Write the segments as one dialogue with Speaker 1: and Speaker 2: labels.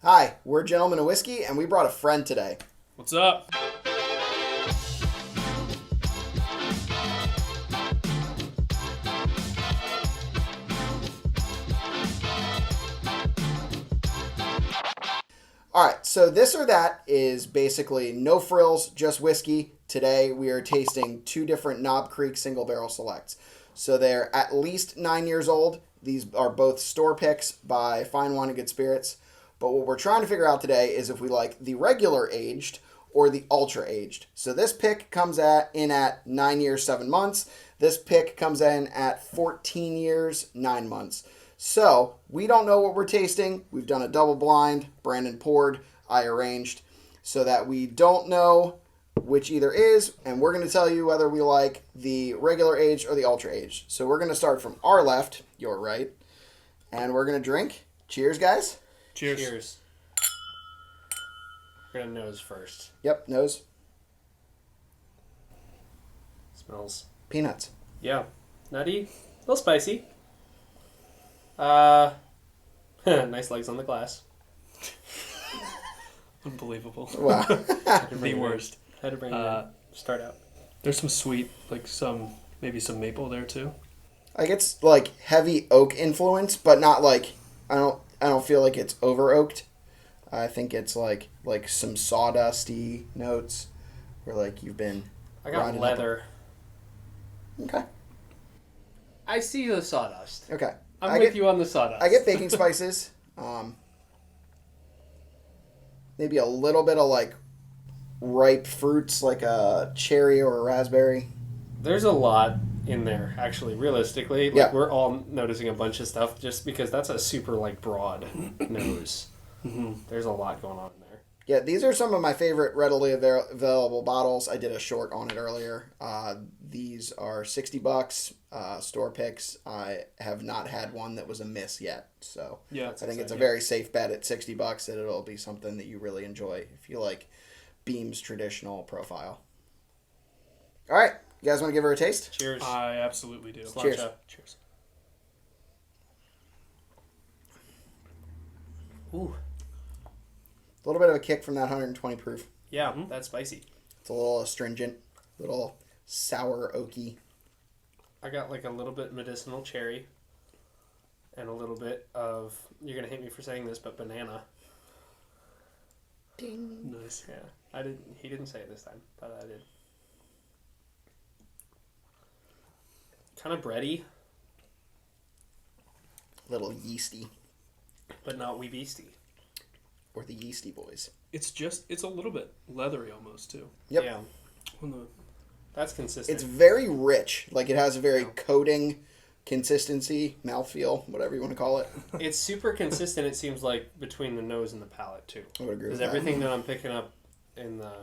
Speaker 1: Hi, we're Gentlemen of Whiskey, and we brought a friend today.
Speaker 2: What's up?
Speaker 1: Alright, so this or that is basically no frills, just whiskey. Today we are tasting two different Knob Creek single barrel selects. So they're at least 9 years old. These are both store picks by Fine Wine and Good Spirits. But what we're trying to figure out today is if we like the regular aged or the ultra aged. So this pick comes in at 9 years, 7 months. This pick comes in at 14 years, 9 months. So we don't know what we're tasting. We've done a double blind. Brandon poured, I arranged, so that we don't know which either is, and we're going to tell you whether we like the regular aged or the ultra aged. So we're going to start from our left, your right, and we're going to drink. Cheers, guys.
Speaker 2: Cheers.
Speaker 3: Cheers. We're gonna nose first.
Speaker 1: Yep, nose.
Speaker 3: Smells.
Speaker 1: Peanuts.
Speaker 3: Yeah. Nutty. A little spicy. Nice legs on the glass.
Speaker 2: Unbelievable.
Speaker 1: Wow.
Speaker 2: The worst.
Speaker 3: Had to bring start out.
Speaker 2: There's some sweet, maybe some maple there too.
Speaker 1: Like it's like heavy oak influence, but not like I don't feel like it's over oaked. I think it's like some sawdusty notes, where like you've been.
Speaker 3: I got leather.
Speaker 1: Okay.
Speaker 3: I see the sawdust.
Speaker 1: Okay.
Speaker 3: I'm with you on the sawdust.
Speaker 1: I get baking spices. Maybe a little bit of like ripe fruits, like a cherry or a raspberry.
Speaker 3: There's a lot in there, actually. Realistically, we're all noticing a bunch of stuff just because that's a super broad nose. Mm-hmm. There's a lot going on in there.
Speaker 1: Yeah, these are some of my favorite readily available bottles. I did a short on it earlier. These are $60, store picks. I have not had one that was a miss yet. So
Speaker 2: yeah,
Speaker 1: I think it's a very safe bet at $60 that it'll be something that you really enjoy if you like Beam's traditional profile. All right, you guys want to give her a taste?
Speaker 3: Cheers.
Speaker 2: I absolutely do.
Speaker 1: Cheers.
Speaker 2: Cheers.
Speaker 3: Ooh.
Speaker 1: A little bit of a kick from that 120 proof.
Speaker 3: Yeah, that's spicy.
Speaker 1: It's a little astringent, a little sour oaky.
Speaker 3: I got a little bit medicinal cherry and a little bit of, you're going to hate me for saying this, but banana.
Speaker 1: Ding.
Speaker 2: Nice.
Speaker 3: Yeah. He didn't say it this time, but I did. Kind of bready.
Speaker 1: A little yeasty.
Speaker 3: But not wee beastie.
Speaker 1: Or the Yeasty Boys.
Speaker 2: It's a little bit leathery almost too.
Speaker 1: Yep.
Speaker 3: Yeah. That's consistent.
Speaker 1: It's very rich. Like it has a very coating consistency, mouthfeel, whatever you want to call it.
Speaker 3: It's super consistent, it seems like, between the nose and the palate too.
Speaker 1: I would agree with
Speaker 3: that. Because everything
Speaker 1: that
Speaker 3: I'm picking up in the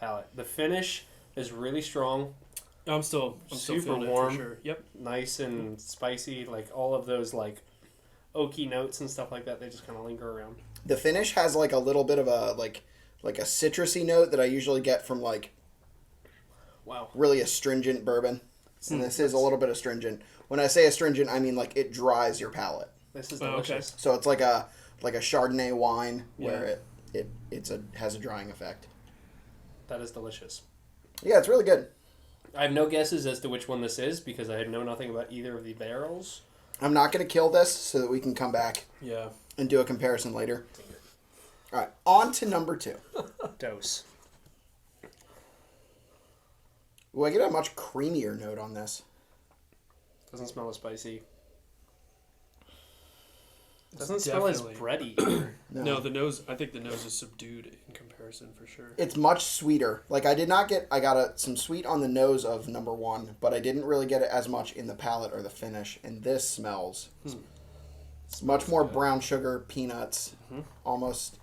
Speaker 3: palate. The finish is really strong.
Speaker 2: I'm still
Speaker 3: super
Speaker 2: feeling
Speaker 3: warm.
Speaker 2: it for sure. Yep.
Speaker 3: Nice and spicy. All of those oaky notes and stuff like that, they just kind of linger around.
Speaker 1: The finish has a little bit of a like a citrusy note that I usually get from really astringent bourbon. And this is a little bit astringent. When I say astringent, I mean it dries your palate.
Speaker 3: This is delicious.
Speaker 1: Okay. So it's like a Chardonnay wine where it has a drying effect.
Speaker 3: That is delicious.
Speaker 1: Yeah, it's really good.
Speaker 3: I have no guesses as to which one this is because I know nothing about either of the barrels.
Speaker 1: I'm not going to kill this so that we can come back and do a comparison later. All right, on to number 2.
Speaker 3: Dose.
Speaker 1: Ooh, I get a much creamier note on this.
Speaker 3: Doesn't smell as spicy. Doesn't smell as bready either.
Speaker 2: No, I think the nose is subdued in comparison for sure.
Speaker 1: It's much sweeter. I got some sweet on the nose of number 1, but I didn't really get it as much in the palate or the finish. And this smells much more good. Brown sugar, peanuts, almost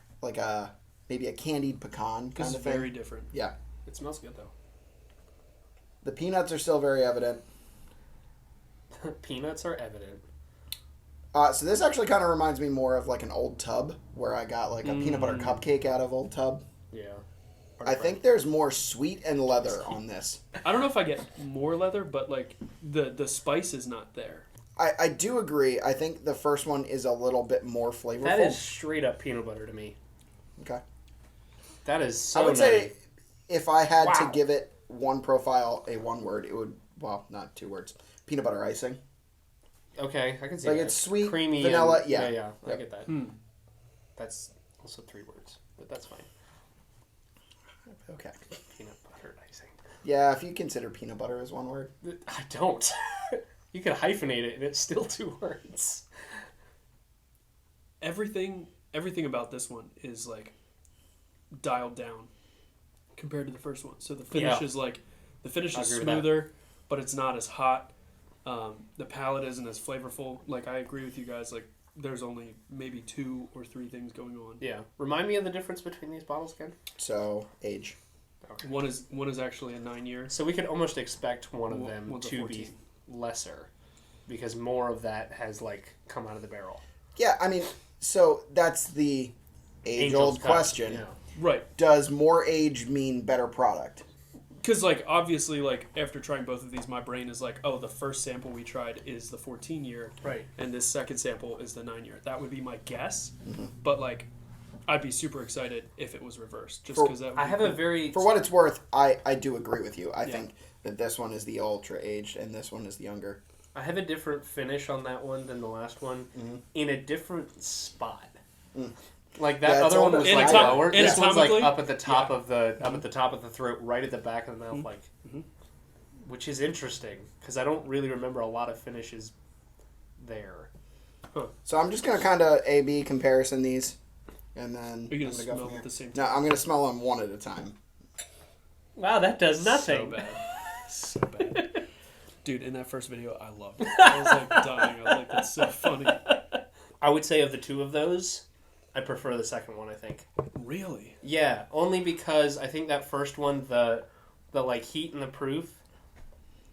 Speaker 1: maybe a candied pecan kind of thing.
Speaker 2: Very different.
Speaker 1: Yeah.
Speaker 3: It smells good though.
Speaker 1: The peanuts are still very evident.
Speaker 3: Peanuts are evident.
Speaker 1: So this actually kind of reminds me more of an Old Tub, where I got a peanut butter cupcake out of Old Tub.
Speaker 3: Yeah.
Speaker 1: I think there's more sweet and leather on this.
Speaker 2: I don't know if I get more leather, but the spice is not there.
Speaker 1: I do agree. I think the first one is a little bit more flavorful.
Speaker 3: That is straight up peanut butter to me.
Speaker 1: Okay.
Speaker 3: That is so
Speaker 1: I would say if I had to
Speaker 3: Wow.
Speaker 1: give it one profile, a one word, it would, well, not 2 words. Peanut butter icing.
Speaker 3: Okay, I can see
Speaker 1: Like
Speaker 3: that.
Speaker 1: it's sweet,
Speaker 3: Creamy,
Speaker 1: vanilla,
Speaker 3: and,
Speaker 1: yeah.
Speaker 3: I
Speaker 1: Yep.
Speaker 3: get that. That's also 3 words, but that's fine.
Speaker 1: Okay.
Speaker 3: Peanut butter icing.
Speaker 1: Yeah, if you consider peanut butter as one word.
Speaker 3: I don't. You could hyphenate it, and it's still 2 words.
Speaker 2: Everything about this one is like dialed down compared to the first one. So the finish is like the finish is smoother, but it's not as hot. The palate isn't as flavorful. Like I agree with you guys. Like there's only maybe 2 or 3 things going on.
Speaker 3: Yeah. Remind me of the difference between these bottles again.
Speaker 1: So, age.
Speaker 2: Okay. One is actually a 9-year.
Speaker 3: So we could almost expect one of them
Speaker 2: One's a
Speaker 3: to
Speaker 2: 14.
Speaker 3: be lesser, because more of that has like come out of the barrel.
Speaker 1: Yeah, I mean, so that's the age-old question.
Speaker 3: Yeah.
Speaker 2: Right.
Speaker 1: Does more age mean better product?
Speaker 2: Because, like, obviously, like, after trying both of these, my brain is like, oh, the first sample we tried is the 14-year.
Speaker 3: Right.
Speaker 2: And this second sample is the 9-year. That would be my guess. Mm-hmm. But, like, I'd be super excited if it was reversed. Just because that would
Speaker 3: I
Speaker 2: be
Speaker 3: have
Speaker 2: cool.
Speaker 3: a very...
Speaker 1: For what it's worth, I do agree with you. I think that this one is the ultra-aged and this one is the younger.
Speaker 3: I have a different finish on that one than the last one, in a different spot. Like that other one was like lower. This one's like up at the top of the at the top of the throat, right at the back of the mouth, like, which is interesting because I don't really remember a lot of finishes there.
Speaker 2: Huh.
Speaker 1: So I'm just gonna kind of A/B comparison these, and then
Speaker 2: Are you
Speaker 1: I'm
Speaker 2: gonna
Speaker 1: gonna go
Speaker 2: smell
Speaker 1: from
Speaker 2: at the
Speaker 1: here.
Speaker 2: same time?
Speaker 1: No, I'm gonna smell them one at a time.
Speaker 3: Wow, that does nothing.
Speaker 2: So bad. So bad. Dude, in that first video, I loved it. I was like dying. I was like, that's so funny.
Speaker 3: I would say of the 2 of those, I prefer the second one, I think.
Speaker 2: Really?
Speaker 3: Yeah, only because I think that first one, the like heat and the proof,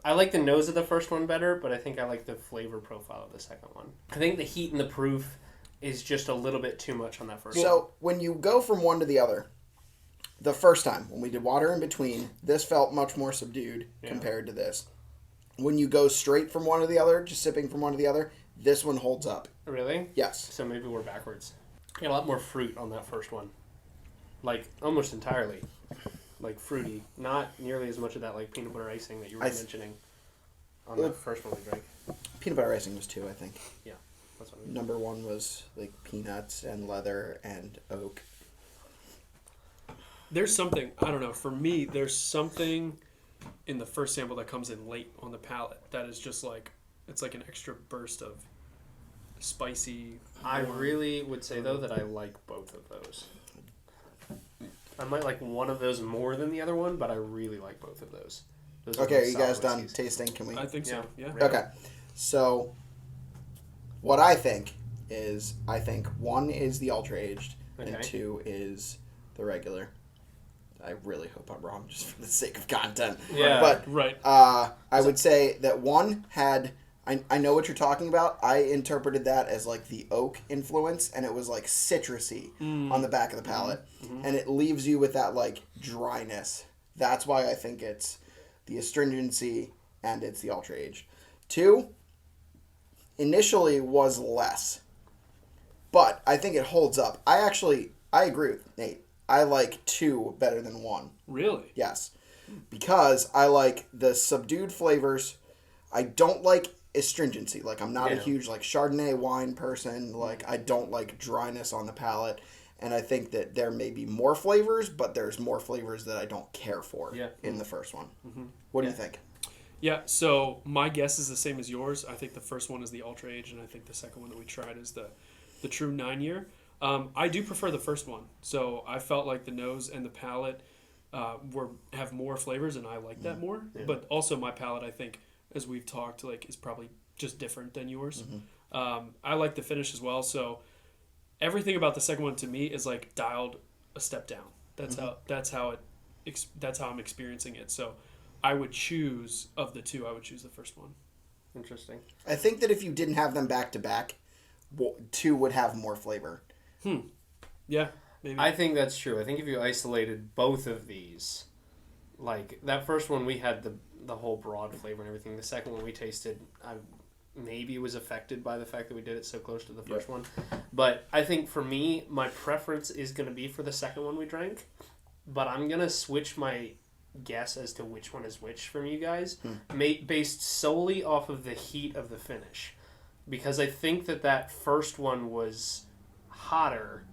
Speaker 3: I like the nose of the first one better, but I think I like the flavor profile of the second one. I think the heat and the proof is just a little bit too much on that first one.
Speaker 1: So when you go from one to the other, the first time when we did water in between, this felt much more subdued compared to this. When you go straight from one to the other, just sipping from one to the other, this one holds up.
Speaker 3: Really?
Speaker 1: Yes.
Speaker 3: So maybe we're backwards. Got a lot more fruit on that first one. Like, almost entirely. Like, fruity. Not nearly as much of that, like, peanut butter icing that you were mentioning on that first one we drank.
Speaker 1: Peanut butter icing was 2, I think.
Speaker 3: Yeah, that's what I mean.
Speaker 1: Number 1 was, like, peanuts and leather and oak.
Speaker 2: There's something, I don't know, for me, there's something in the first sample that comes in late on the palate that is just like, it's like an extra burst of spicy.
Speaker 3: I really would say, though, that I like both of those. I might like one of those more than the other one, but I really like both of those.
Speaker 1: Okay, are you guys done tasting? Can we?
Speaker 2: I think so, yeah.
Speaker 1: Okay. So, what I think is, 1 is the ultra-aged, and 2 is the regular. I really hope I'm wrong, just for the sake of content.
Speaker 3: Yeah.
Speaker 1: But
Speaker 2: right.
Speaker 1: I would say that 1 had... I know what you're talking about. I interpreted that as like the oak influence, and it was like citrusy on the back of the palate. And it leaves you with that like dryness. That's why I think it's the astringency and it's the ultra-aged. 2 initially was less, but I think it holds up. I agree with Nate. I like 2 better than 1.
Speaker 2: Really?
Speaker 1: Yes. Because I like the subdued flavors. I don't like astringency. Like, I'm not a huge, like, Chardonnay wine person. Like, I don't like dryness on the palate. And I think that there may be more flavors, but there's more flavors that I don't care for in the first one. What do you think?
Speaker 2: Yeah, so my guess is the same as yours. I think the first one is the Ultra Age, and I think the second one that we tried is the true 9-year. I do prefer the first one. So I felt like the nose and the palate have more flavors, and I like that more. Yeah. But also my palate, I think, as we've talked, like, is probably just different than yours. I like the finish as well. So everything about the second one to me is like dialed a step down. That's how I'm experiencing it. So I would choose, of the 2, I would choose the first one.
Speaker 3: Interesting.
Speaker 1: I think that if you didn't have them back to back, 2 would have more flavor.
Speaker 2: Yeah, maybe.
Speaker 3: I think that's true. I think if you isolated both of these, like that first one we had the whole broad flavor and everything. The second one we tasted, maybe was affected by the fact that we did it so close to the first one. But I think for me, my preference is going to be for the second one we drank. But I'm going to switch my guess as to which one is which from you guys, based solely off of the heat of the finish. Because I think that first one was hotter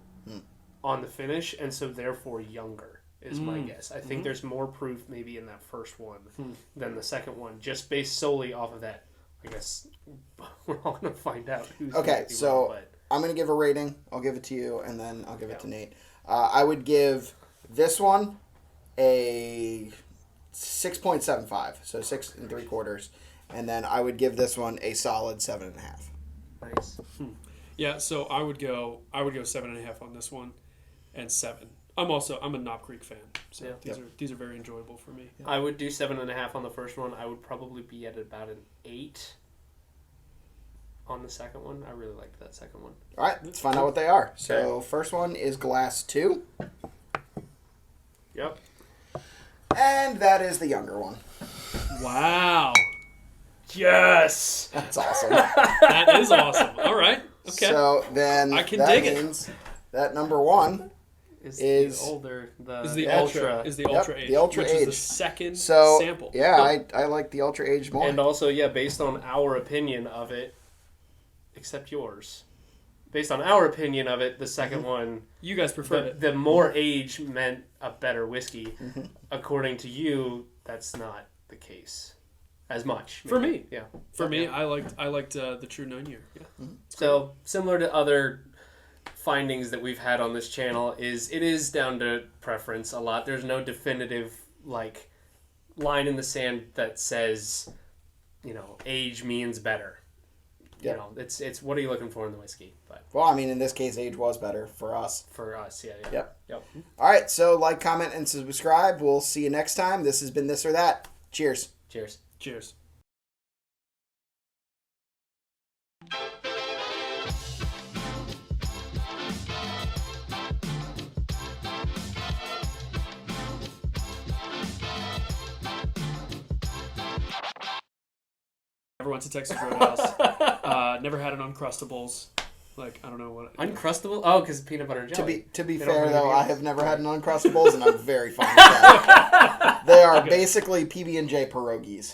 Speaker 3: on the finish, and so therefore younger. Is my guess. I think there's more proof maybe in that first one than the second one, just based solely off of that. I guess we're all going to find out who's
Speaker 1: okay. So wrong, I'm going to give a rating. I'll give it to you, and then I'll give it to Nate. I would give this one a 6.75, so 6 3/4, and then I would give this one a solid 7.5.
Speaker 3: Nice.
Speaker 2: Yeah. So I would go 7.5 on this one, and 7. I'm a Knob Creek fan, so these are very enjoyable for me.
Speaker 3: I would do 7.5 on the first one. I would probably be at about an 8 on the second one. I really liked that second one.
Speaker 1: All right, let's find out what they are. So first one is glass 2.
Speaker 3: Yep.
Speaker 1: And that is the younger one.
Speaker 2: Wow.
Speaker 3: Yes.
Speaker 1: That's awesome.
Speaker 2: That is awesome. All right. Okay.
Speaker 1: So then
Speaker 2: I can dig
Speaker 1: means that number 1 is
Speaker 2: the
Speaker 3: ultra
Speaker 2: age.
Speaker 1: The ultra
Speaker 2: which
Speaker 1: age.
Speaker 2: is the second
Speaker 1: so,
Speaker 2: sample.
Speaker 1: Yeah, I like the ultra age more.
Speaker 3: And also, based on our opinion of it, except yours. Based on our opinion of it, the second one,
Speaker 2: you guys preferred it.
Speaker 3: The more age meant a better whiskey. According to you, that's not the case as much.
Speaker 2: Maybe. For me,
Speaker 3: yeah.
Speaker 2: For me, I liked the true 9 year. Yeah.
Speaker 3: So similar to other findings that we've had on this channel, it is down to preference a lot. There's no definitive line in the sand that says, age means better.
Speaker 1: Yep.
Speaker 3: It's what are you looking for in the whiskey? But
Speaker 1: well, I mean, in this case, age was better for us.
Speaker 3: For us, yeah.
Speaker 1: Yep.
Speaker 3: All
Speaker 1: right, so like, comment, and subscribe. We'll see you next time. This has been This or That. Cheers.
Speaker 3: Cheers.
Speaker 2: Cheers. Never went to Texas Roadhouse. Never had an Uncrustables. I don't know what...
Speaker 3: Uncrustable? Oh, because peanut butter and jelly.
Speaker 1: To be fair, though, I have never had an Uncrustables, and I'm very fond of that. They are basically PB&J pierogies.